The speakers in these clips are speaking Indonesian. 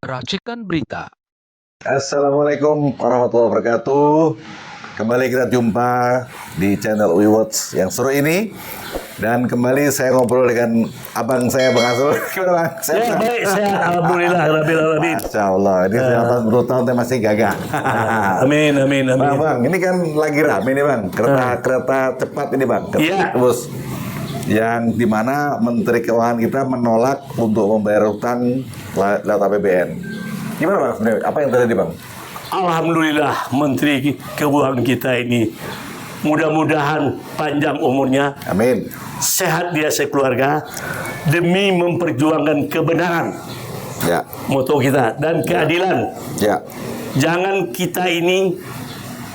Racikan berita. Assalamualaikum warahmatullahi wabarakatuh. Kembali kita jumpa di channel WeWatch yang seru ini. Dan kembali saya ngobrol dengan abang saya, Bang Asul. Gimana, Bang? Ya, baik, saya alhamdulillah rabbil alamin. Masya Allah, ini sudah 40 tahun tapi masih gagah. Amin, amin, amin. Bang, ini kan lagi rame nih, Bang. Kereta cepat ini, Bang. Iya. Bus. Yang dimana Menteri Keuangan kita menolak untuk membayar utang lewat APBN. Gimana, Bang? Sebenarnya apa yang terjadi, Bang? Alhamdulillah Menteri Keuangan kita ini mudah-mudahan panjang umurnya, Amin. sehat dia sekeluarga demi memperjuangkan kebenaran Ya. moto kita dan keadilan. Ya. Jangan kita ini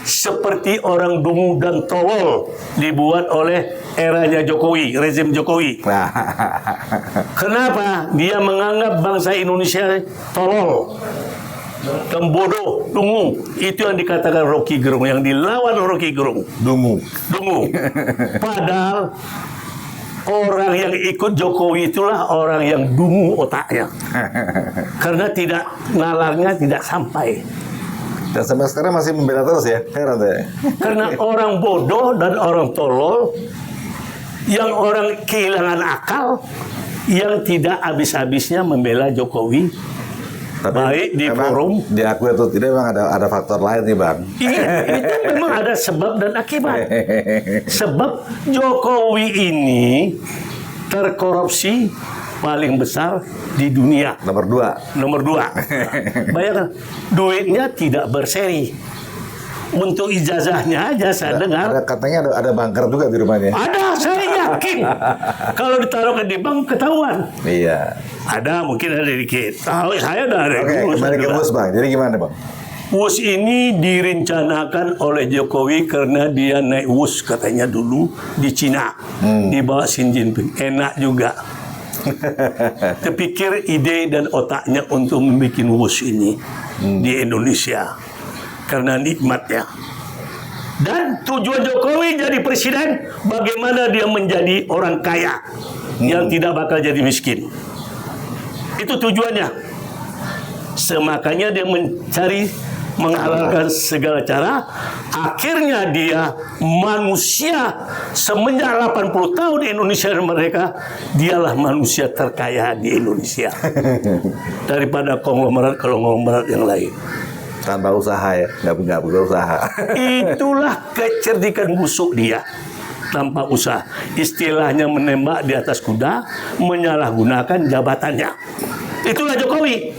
seperti orang dungu dan tolol dibuat oleh eranya Jokowi, rezim Jokowi. Nah. Kenapa? Dia menganggap bangsa Indonesia tolol dan bodoh, dungu. Itu yang dikatakan Rocky Gerung, yang dilawan Rocky Gerung. Dungu. Dungu. Padahal orang yang ikut Jokowi itulah orang yang dungu otaknya. Karena nalarnya tidak sampai. Dan sampai sekarang masih membela terus ya? Heran saya. Karena orang bodoh dan orang tolol, yang orang kehilangan akal, yang tidak habis-habisnya membela Jokowi, baik di memang forum. diakui atau tidak, memang ada faktor lain nih, Bang. Iya, itu memang ada sebab dan akibat. Sebab Jokowi ini terkorupsi paling besar di dunia. Nomor 2. Nomor 2. Bayangkan, duitnya tidak berseri. Untuk ijazahnya aja saya dengar. Katanya ada bunker juga di rumahnya. Ada, saya yakin. Kalau ditaruh di bank ketahuan. Iya. Ada, mungkin ada dikit. Tahu, saya udah ada. Oke, kembali ke bus, Bang. Jadi gimana, Bang? WUS ini direncanakan oleh Jokowi karena dia naik WUS katanya dulu di Cina. Di bawah Xi Jinping. Enak juga. Terpikir ide dan otaknya untuk membuat WUS ini di Indonesia. Karena nikmatnya. Dan tujuan Jokowi jadi presiden, bagaimana dia menjadi orang kaya yang tidak bakal jadi miskin. Itu tujuannya. Semakanya dia menghalalkan segala cara. Akhirnya dia manusia semenjak 80 tahun di Indonesia dan mereka, dialah manusia terkaya di Indonesia daripada konglomerat yang lain. Tanpa usaha ya? Nggak berusaha. Itulah kecerdikan busuk dia. Tanpa usaha. Istilahnya menembak di atas kuda, menyalahgunakan jabatannya. Itulah Jokowi.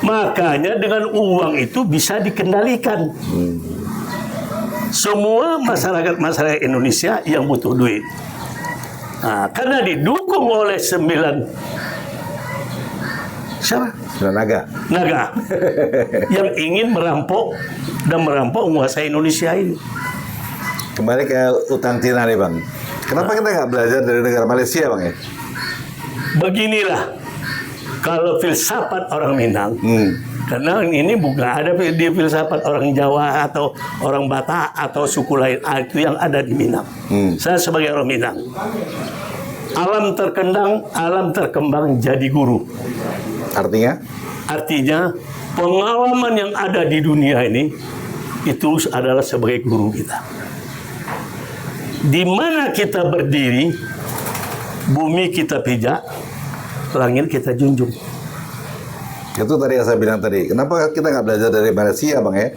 Makanya dengan uang itu bisa dikendalikan. Semua masyarakat Indonesia yang butuh duit. Nah, karena didukung oleh 9 naga yang ingin merampok menguasai Indonesia ini. Kembali ke utang Cina nih, Bang. Kenapa kita nggak belajar dari negara Malaysia, Bang ya? Beginilah kalau filsafat orang Minang. Karena ini bukan ada di filsafat orang Jawa atau orang Batak atau suku lain. Itu yang ada di Minang. Saya sebagai orang Minang. Alam terkembang jadi guru. Artinya pengalaman yang ada di dunia ini itu adalah sebagai guru kita. Di mana kita berdiri, bumi kita pijak, langit kita junjung. Itu tadi yang saya bilang tadi. Kenapa kita nggak belajar dari Malaysia, Bang ya?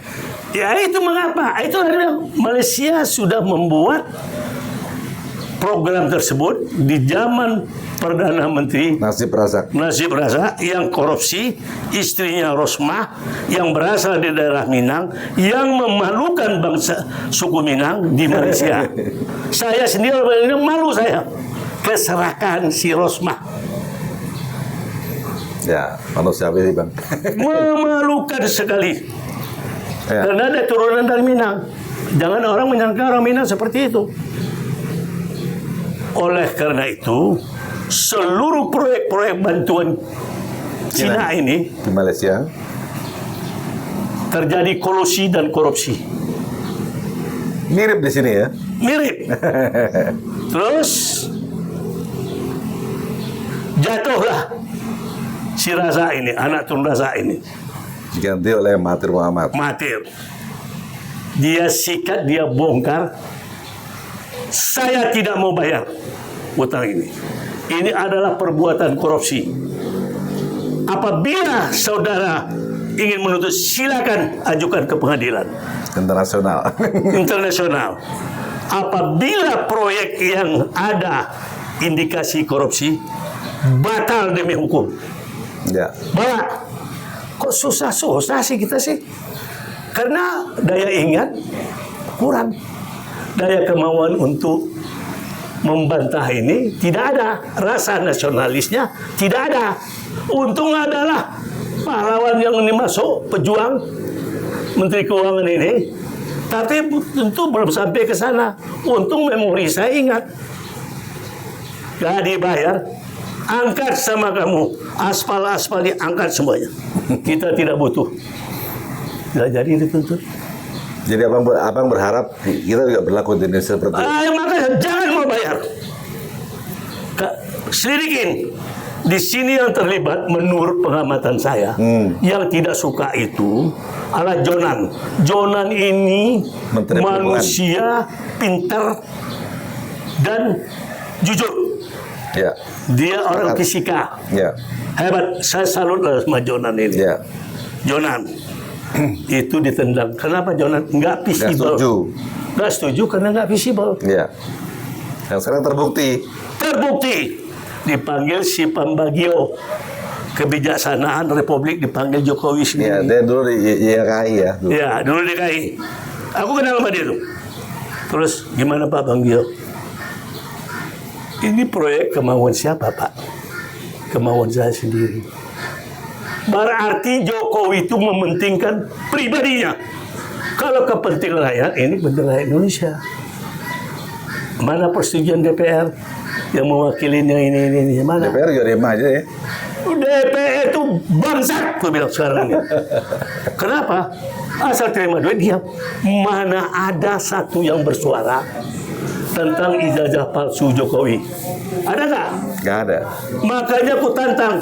Ya itu mengapa? Itu adalah Malaysia sudah membuat program tersebut di zaman Perdana Menteri Najib Razak yang korupsi, istrinya Rosmah yang berasal dari daerah Minang, yang memalukan bangsa suku Minang di Malaysia. Saya sendiri malu saya keserakahan si Rosmah. Ya, manusiawi sih, Bang. Memalukan sekali. Ya. Karena ada turunan dari Minang. Jangan orang menyangka orang Minang seperti itu. Oleh karena itu, seluruh proyek-proyek bantuan Cina ini di Malaysia terjadi kolusi dan korupsi. Mirip di sini ya? Mirip. Terus jatuhlah si Rasa ini, anak turun Rasa ini, Diganti oleh Mahathir Muhammad. Mahathir. Dia sikat, dia bongkar. Saya tidak mau bayar utang ini. Ini adalah perbuatan korupsi. Apabila saudara ingin menuntut, silakan ajukan ke pengadilan Internasional. internasional. Apabila proyek yang ada indikasi korupsi, batal demi hukum. Ya. Bawa. Kok susah-susah sih kita sih? Karena daya ingat kurang. Daya kemauan untuk membantah ini tidak ada. Rasa nasionalisnya tidak ada. Untung adalah pahlawan yang ini masuk, pejuang Menteri Keuangan ini. Tapi tentu belum sampai ke sana. Untung memori saya ingat. Gak dibayar. Angkat sama kamu. Aspal-aspal diangkat semuanya. Kita tidak butuh. Tidak jadi dituntut. Jadi abang berharap kita juga berlaku di Indonesia seperti itu. Makanya jangan mau bayar. Selidikin. Di sini yang terlibat menurut pengamatan saya, yang tidak suka itu adalah Jonan. Jonan ini Menteri manusia pintar dan jujur. Ya. Dia orang fisika. Ya. Hebat. Saya salut sama Jonan ini. Ya. Jonan itu ditendang. Kenapa Jonan? Nggak visible. Nggak setuju karena nggak visible. Ya. Yang sekarang terbukti. Dipanggil si pembagio kebijaksanaan Republik, dipanggil Jokowi sendiri. Ya, dia dulu di YKI ya. Dulu. Ya, dulu DKI. Aku kenal sama dia tuh. Terus gimana Pak Bangio? Ini proyek kemauan siapa Pak? Kemauan saya sendiri. Berarti Jokowi itu mementingkan pribadinya. Kalau kepentingan rakyat, ini penting rakyat Indonesia. Mana persetujuan DPR yang mewakilinya ini mana? DPR juga diem aja ya. DPR itu bangsat, gue bilang sekarang ini. Kenapa? Asal terima duit diam. Mana ada satu yang bersuara tentang ijazah palsu Jokowi? Ada nggak? Nggak ada. Makanya aku tantang.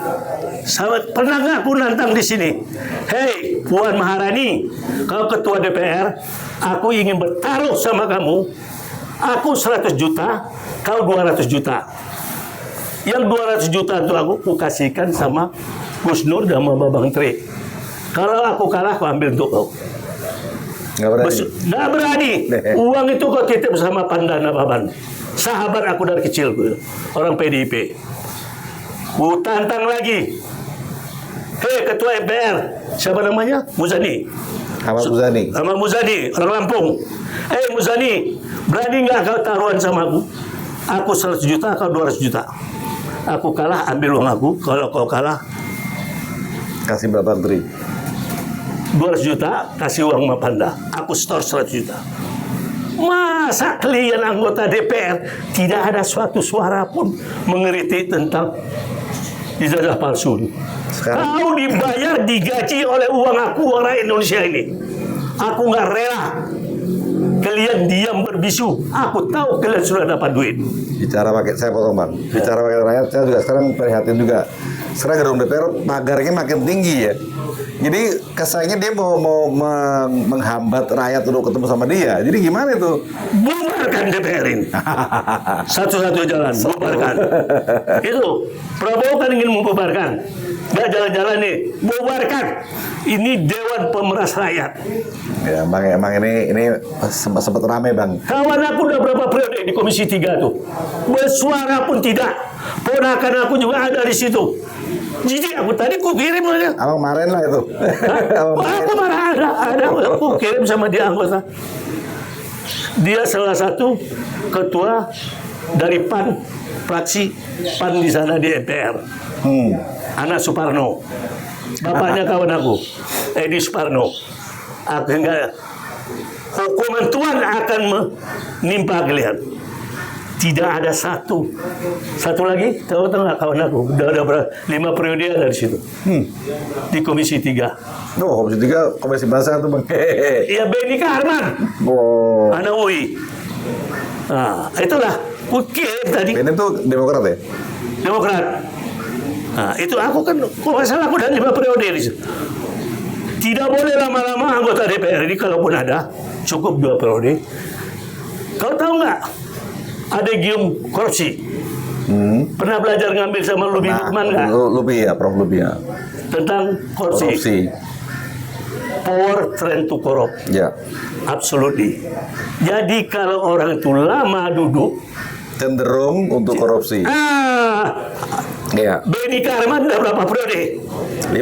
Pernah nggak aku nantang di sini? Hei, Puan Maharani, kau ketua DPR, aku ingin bertaruh sama kamu. Aku 100 juta, kau 200 juta. Yang 200 juta itu aku kasihkan sama Gus Nur dan sama Bang Tri. Kalau aku kalah, aku ambil untuk kau. Nggak berani. Nggak berani. Uang itu kau titip sama Pandana Baban. Sahabat aku dari kecil, orang PDIP. Ku tantang lagi. Hei, ketua MPR, siapa namanya? Muzani. Ahmad Muzani. Ahmad Muzani, orang Lampung. Hei Muzani, berani nggak kau taruhan sama aku? Aku 100 juta, kau 200 juta. Aku kalah, ambil uang aku. Kalau kau kalah, Kasih berapa Tri? 200 juta, kasih uang sama Panda. Aku store 100 juta. Masa kalian anggota DPR tidak ada suatu suara pun mengkritik tentang ijazah palsu? Sekarang Kau dibayar, digaji oleh uang aku, uang rakyat Indonesia ini. Aku nggak rela kalian diam berbisu. Aku tahu kalian sudah dapat duit. bicara pakai, saya potong Bang. Bicara pakai rakyat, saya juga sekarang prihatin juga. Sekarang gedung DPR pagarnya makin tinggi ya. Jadi kesannya dia mau menghambat rakyat untuk ketemu sama dia. Jadi gimana itu? Bubarkan DPR ini. Satu-satu jalan, bubarkan. Itu Prabowo kan ingin membubarkan. Nggak jalan-jalan nih, bubarkan. Ini Dewan Pemeras Rakyat. Ya, emang ini sempat ramai Bang. Kawan aku udah berapa periode di Komisi 3 tuh. Bersuara pun tidak. Ponakan aku juga ada di situ. Jadi aku tadi aku kirim aja. Abang marahin lah itu. Aku marah ada. Aku kirim sama dia anggota. Dia salah satu ketua dari PAN, fraksi PAN di sana di MPR. Anak Suparno. Bapaknya kawan aku, Edi Suparno. Aku enggak. Hukuman Tuhan akan menimpa kalian. Tidak ada satu lagi, tahu nggak kawan aku? Udah 5 periode ada di situ. Di Komisi 3. Oh, Komisi 3, Komisi Bahasa tuh Bang. Iya, Benny Karman. Oh. Anak UI. Nah, itulah. Kirim tadi. Ini tuh Demokrat ya? Demokrat. Nah, itu aku kan, kalau nggak salah aku udah 5 periode di situ. Tidak boleh lama-lama anggota DPR ini, kalaupun ada, cukup 2 periode. Kau tahu nggak? Ada gium korupsi. Pernah belajar ngambil sama Lubi Lukman nggak? Lubi ya, Prof. Lubi ya. Tentang korupsi. Power trend to corrupt. Ya. Absolutely. Jadi kalau orang itu lama duduk, Cenderung untuk korupsi. Iya. Benny Karman udah berapa periode? 5.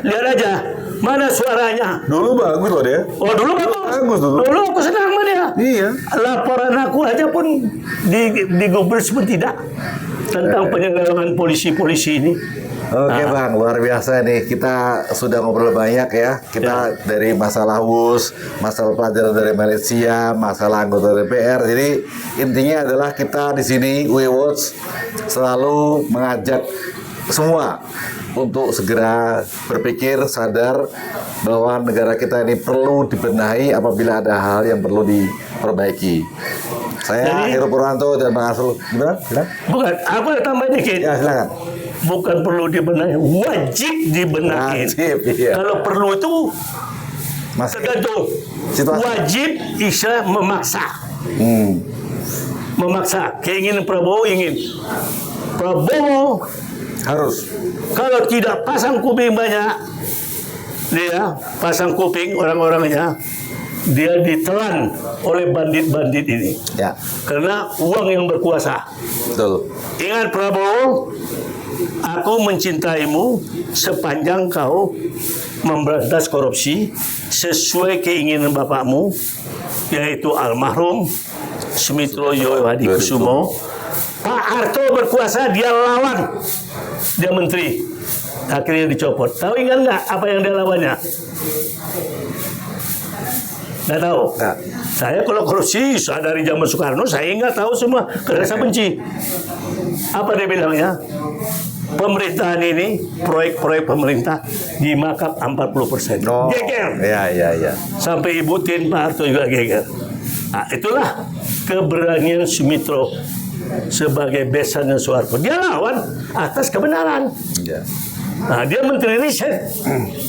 Lihat aja, mana suaranya? Dulu bagus loh dia. Oh, dulu bagus. Bagus dulu. Dulu aku senang sama dia. Iya. Laporan aku aja pun digubris pun tidak tentang penyelewengan polisi-polisi ini. Oke Bang, luar biasa nih. Kita sudah ngobrol banyak ya. Kita dari masalah WUS, masalah pelajaran dari Malaysia, masalah anggota DPR. Jadi intinya adalah kita di sini WeWatch selalu mengajak semua untuk segera berpikir sadar bahwa negara kita ini perlu dibenahi apabila ada hal yang perlu diperbaiki. Saya Heru Purwanto dan Bang Arsul. Gimana? Bukan, aku ada tambah dikit. Ya silakan. Bukan perlu dibenahi, wajib dibenahi. Wajib, iya. Kalau perlu itu tergantung. Situasi. Wajib istilah memaksa. Memaksa. Keinginan Prabowo ingin. Prabowo Harus. kalau tidak pasang kuping banyak, dia pasang kuping orang-orangnya, dia ditelan oleh bandit-bandit ini. Ya. Karena uang yang berkuasa. Betul. Ingat Prabowo, aku mencintaimu sepanjang kau memberantas korupsi sesuai keinginan bapakmu, yaitu almarhum Sumitro Yoyo Hadikusumo. Pak Harto berkuasa, dia lawan, dia menteri, akhirnya dicopot. Tahu ingat nggak apa yang dia lawannya? Nggak tahu. Nggak. Saya kalau korupsi dari zaman Soekarno, saya nggak tahu semua karena saya benci. Apa dia bilangnya? Pemerintahan ini, proyek-proyek pemerintah dimakap 40%. Oh. Geger. Ya. Sampai Ibu Tin, Pak Harto juga geger. Nah, itulah keberanian Sumitro sebagai besannya Soeharto. Dia lawan atas kebenaran. Ya. Nah, dia menteri riset.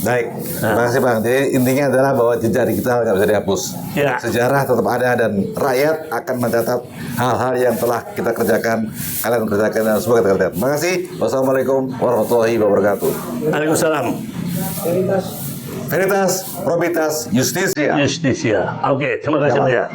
Baik, terima kasih Bang. Jadi intinya adalah bahwa jejak digital nggak bisa dihapus. Ya. Sejarah tetap ada dan rakyat akan mencatat hal-hal yang telah kita kerjakan, kalian kerjakan dan semua kita kerjakan. Terima kasih. Wassalamualaikum warahmatullahi wabarakatuh. Waalaikumsalam. Veritas, Probitas, Justisia. Justisia. Oke, terima kasih Ya. banyak.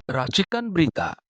Racikan Berita